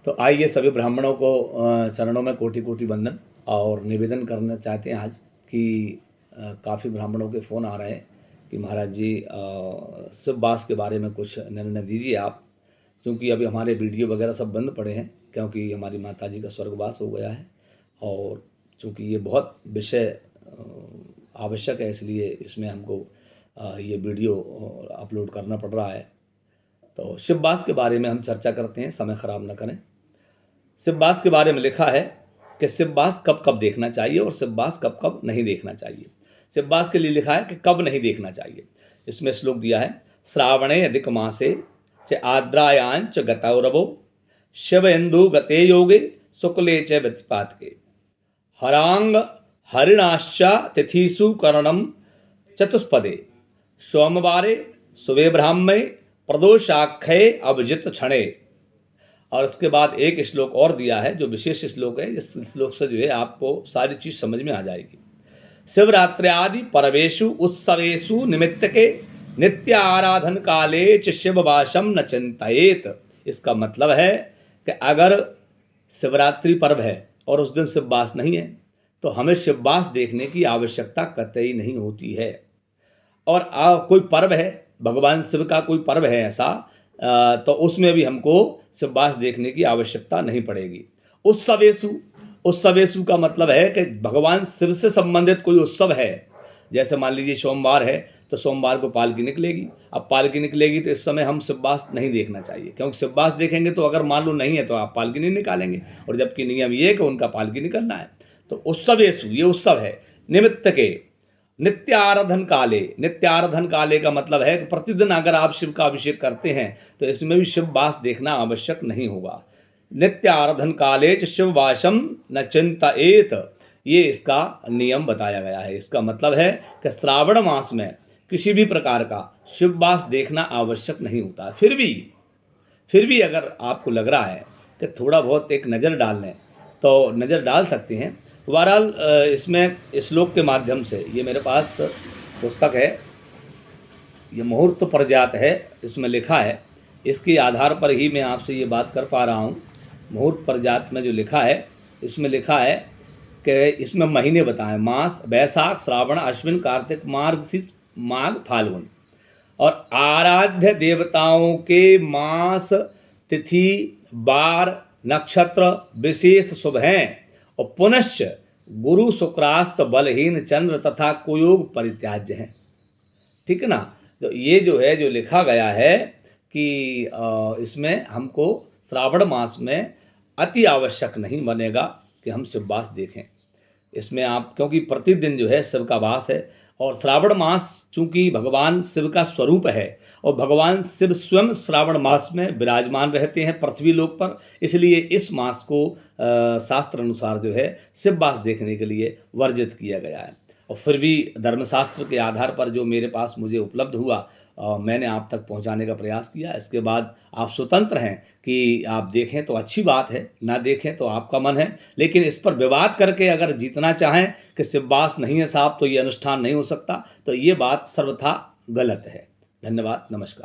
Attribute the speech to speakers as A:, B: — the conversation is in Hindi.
A: तो आइए सभी ब्राह्मणों को चरणों में कोटि कोटि वंदन और निवेदन करना चाहते हैं आज कि काफ़ी ब्राह्मणों के फ़ोन आ रहे हैं कि महाराज जी शिववास के बारे में कुछ निर्णय दीजिए आप, क्योंकि अभी हमारे वीडियो वगैरह सब बंद पड़े हैं क्योंकि हमारी माता जी का स्वर्गवास हो गया है और चूँकि ये बहुत विषय आवश्यक है इसलिए इसमें हमको ये वीडियो अपलोड करना पड़ रहा है। तो शिववास के बारे में हम चर्चा करते हैं, समय ख़राब न करें। शिववास के बारे में लिखा है कि शिववास कब कब देखना चाहिए और शिववास कब कब नहीं देखना चाहिए। शिववास के लिए लिखा है कि कब नहीं देखना चाहिए। इसमें श्लोक दिया है, श्रावणे अधिक मासे च आद्रायां च गतौरवो शिवेन्दु गते योगे शुक्ले च व्यतिपातके हरांग हरिणाश्च तिथिषु करणम चतुष्पदे सोमवारे सुबह ब्राह्मणे प्रदोषाख्ये अभिजित क्षणे। और उसके बाद एक श्लोक और दिया है जो विशेष श्लोक है। इस श्लोक से जो है आपको सारी चीज़ समझ में आ जाएगी। शिवरात्रि आदि पर्वेषु उत्सवेषु निमित्तके नित्य आराधन काले च शिववासम न चिंतयेत। इसका मतलब है कि अगर शिवरात्रि पर्व है और उस दिन शिववास नहीं है तो हमें शिववास देखने की आवश्यकता कतई नहीं होती है। और कोई पर्व है, भगवान शिव का कोई पर्व है ऐसा, तो उसमें भी हमको शिववास देखने की आवश्यकता नहीं पड़ेगी। उत्सवेषु का मतलब है कि भगवान शिव से संबंधित कोई उत्सव है। जैसे मान लीजिए सोमवार है तो सोमवार को पालकी निकलेगी। अब पालकी निकलेगी तो इस समय हम शिववास नहीं देखना चाहिए, क्योंकि शिववास देखेंगे तो अगर मान लो नहीं है तो आप पालकी नहीं निकालेंगे, और जबकि नियम ये है कि उनका पालकी निकलना है। तो उत्सवेषु ये उत्सव है। निमित्त के नित्य आराधन काले, नित्य आराधन काले का मतलब है कि प्रतिदिन अगर आप शिव का अभिषेक करते हैं तो इसमें भी शिववास देखना आवश्यक नहीं होगा। नित्य आराधन काले च शिववासम न चिंतयेत, ये इसका नियम बताया गया है। इसका मतलब है कि श्रावण मास में किसी भी प्रकार का शिववास देखना आवश्यक नहीं होता। फिर भी अगर आपको लग रहा है कि थोड़ा बहुत एक नज़र डाल लें तो नज़र डाल सकते हैं। बहरहाल इसमें श्लोक के माध्यम से, ये मेरे पास पुस्तक है, ये मुहूर्त प्रजात है, इसमें लिखा है, इसके आधार पर ही मैं आपसे ये बात कर पा रहा हूँ। मुहूर्त प्रजात में जो लिखा है इसमें लिखा है कि इसमें महीने बताएं, मास वैशाख श्रावण अश्विन कार्तिक मार्गशीर्ष माघ फाल्गुन, और आराध्य देवताओं के मास तिथि वार नक्षत्र विशेष शुभ हैं, और पुनश्च गुरु शुक्रास्त बलहीन चंद्र तथा कुयोग परित्याज्य हैं। ठीक है ना। तो ये जो है जो लिखा गया है कि इसमें हमको श्रावण मास में अति आवश्यक नहीं बनेगा कि हम शिववास देखें। इसमें आप, क्योंकि प्रतिदिन जो है शिव का वास है, और श्रावण मास चूँकि भगवान शिव का स्वरूप है और भगवान शिव स्वयं श्रावण मास में विराजमान रहते हैं पृथ्वी लोक पर, इसलिए इस मास को शास्त्र अनुसार जो है शिववास देखने के लिए वर्जित किया गया है। और फिर भी धर्मशास्त्र के आधार पर जो मेरे पास मुझे उपलब्ध हुआ मैंने आप तक पहुंचाने का प्रयास किया। इसके बाद आप स्वतंत्र हैं कि आप देखें तो अच्छी बात है, ना देखें तो आपका मन है, लेकिन इस पर विवाद करके अगर जीतना चाहें कि शिववास नहीं है साहब तो ये अनुष्ठान नहीं हो सकता, तो ये बात सर्वथा गलत है। धन्यवाद, नमस्कार।